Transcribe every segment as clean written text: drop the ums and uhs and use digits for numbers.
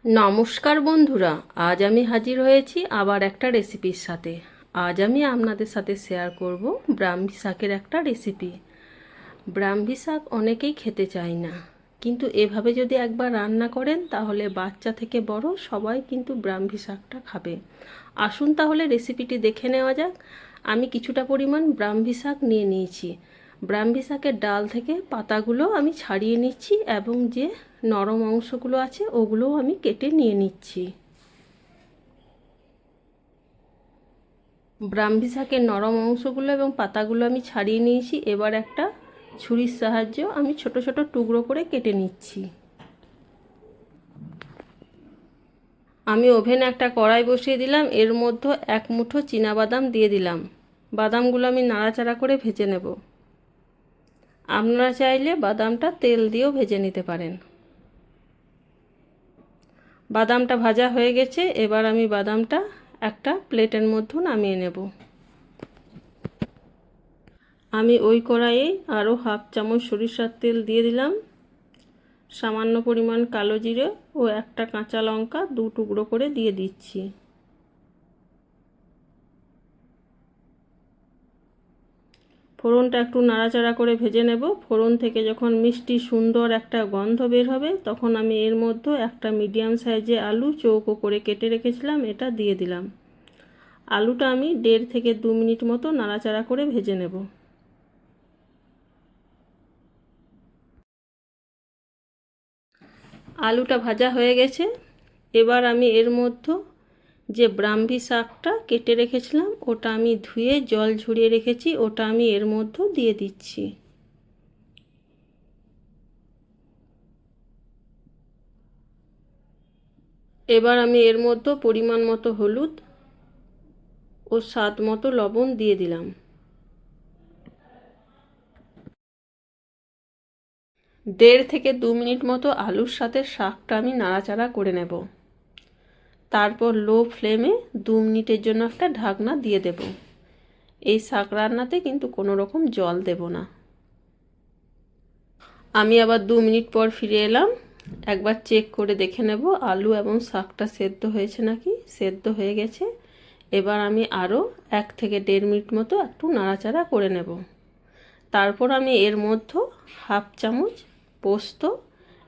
নমস্কার বন্ধুরা, আজ আমি হাজির হয়েছি আবার একটা রেসিপির সাথে। আজ আমি আপনাদের সাথে শেয়ার করব ব্রাহ্মী শাকের একটা রেসিপি। ব্রাহ্মী শাক অনেকেই খেতে চায় না, কিন্তু এভাবে যদি একবার রান্না করেন তাহলে বাচ্চা থেকে বড় সবাই কিন্তু ব্রাহ্মী শাকটা খাবে। আসুন তাহলে রেসিপিটি দেখে নেওয়া যাক। আমি কিছুটা পরিমাণ ব্রাহ্মী শাক নিয়ে নিয়েছি। ব্রাহ্মী শাকের ডাল থেকে পাতাগুলো আমি ছাড়িয়ে নিচ্ছি এবং যে নরম অংশগুলো আছে ওগুলোও আমি কেটে নিয়ে নিচ্ছি। ব্রাহ্মী শাকের নরম অংশগুলো এবং পাতাগুলো আমি ছাড়িয়ে নিয়েছি। এবার একটা ছুরির সাহায্যে আমি ছোট ছোট টুকরো করে কেটে নিচ্ছি। আমি ওভেনে একটা কড়াই বসিয়ে দিলাম, এর মধ্যে এক মুঠো চীনাবাদাম দিয়ে দিলাম। বাদামগুলো আমি নাড়াচাড়া করে ভেজে নেব। আপনারা চাইলে বাদামটা তেল দিয়েও ভেজে নিতে পারেন। বাদামটা ভাজা হয়ে গেছে, এবার আমি বাদামটা একটা প্লেটের মধ্যে নামিয়ে নেব। আমি ওই কড়াইয়ে আরও হাফ চামচ সরিষার তেল দিয়ে দিলাম, সামান্য পরিমাণ কালো জিরে ও একটা কাঁচা লঙ্কা দু টুকরো করে দিয়ে দিচ্ছি। ফোড়নটা একটু নাড়াচাড়া করে ভেজে নেব। ফোড়ন থেকে যখন মিষ্টি সুন্দর একটা গন্ধ বের হবে তখন আমি এর মধ্যে একটা মিডিয়াম সাইজে আলু চৌকো করে কেটে রেখেছিলাম এটা দিয়ে দিলাম। আলুটা আমি 1.5 থেকে 2 মিনিট মতো নাড়াচাড়া করে ভেজে নেব। আলুটা ভাজা হয়ে গেছে, এবার আমি এর মধ্যে যে ব্রাহ্মী শাকটা কেটে রেখেছিলাম ওটা আমি ধুয়ে জল ঝরিয়ে রেখেছি, ওটা আমি এর মধ্যে দিয়ে দিচ্ছি। এবার আমি এর মধ্যে পরিমাণ মতো হলুদ ও স্বাদ মতো লবণ দিয়ে দিলাম। 1.5 থেকে 2 মিনিট মতো আলুর সাথে শাকটা আমি নাড়াচাড়া করে নেব। তারপর লো ফ্লেমে 2 মিনিটের জন্য একটা ঢাকনা দিয়ে দেব। এই শাক রান্নাতে কিন্তু কোনো রকম জল দেব না। আমি আবার 2 মিনিট পর ফিরে এলাম। একবার চেক করে দেখে নেব আলু এবং শাকটা সেদ্ধ হয়েছে নাকি। সেদ্ধ হয়ে গেছে। এবার আমি আরও 1 থেকে 1.5 মিনিট মতো একটু নাড়াচাড়া করে নেব। তারপর আমি এর মধ্যে হাফ চামচ পোস্ত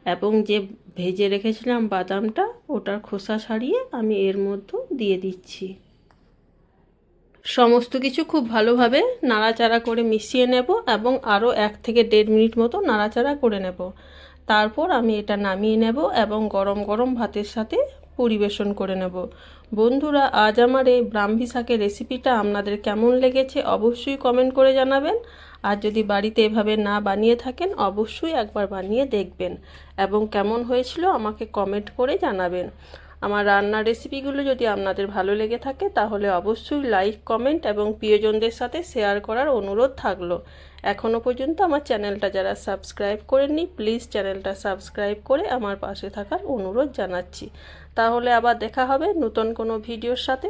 এবং যে ভেজে রেখেছিলাম বাদামটা ওটার খোসা ছাড়িয়ে আমি এর মধ্যে দিয়ে দিচ্ছি। সমস্ত কিছু খুব ভালোভাবে নাড়াচাড়া করে মিশিয়ে নেব এবং আরও 1 থেকে 1.5 মিনিট মতো নাড়াচাড়া করে নেব। তারপর আমি এটা নামিয়ে নেব এবং গরম গরম ভাতের সাথে পরিবেশন করে নেব। বন্ধুরা, আজ আমার এই ব্রাহ্মী শাকের রেসিপিটা আপনাদের কেমন লেগেছে অবশ্যই কমেন্ট করে জানাবেন। আর যদি বাড়িতে এভাবে না বানিয়ে থাকেন অবশ্যই একবার বানিয়ে দেখবেন এবং কেমন হয়েছিল আমাকে কমেন্ট করে জানাবেন। আমার রান্নার রেসিপিগুলো যদি আপনাদের ভালো লেগে থাকে তাহলে অবশ্যই লাইক, কমেন্ট এবং প্রিয়জনদের সাথে শেয়ার করার অনুরোধ থাকলো। এখনও পর্যন্ত আমার চ্যানেলটা যারা সাবস্ক্রাইব করেননি প্লিজ চ্যানেলটা সাবস্ক্রাইব করে আমার পাশে থাকার অনুরোধ জানাচ্ছি। তাহলে আবার দেখা হবে নতুন কোনো ভিডিওর সাথে।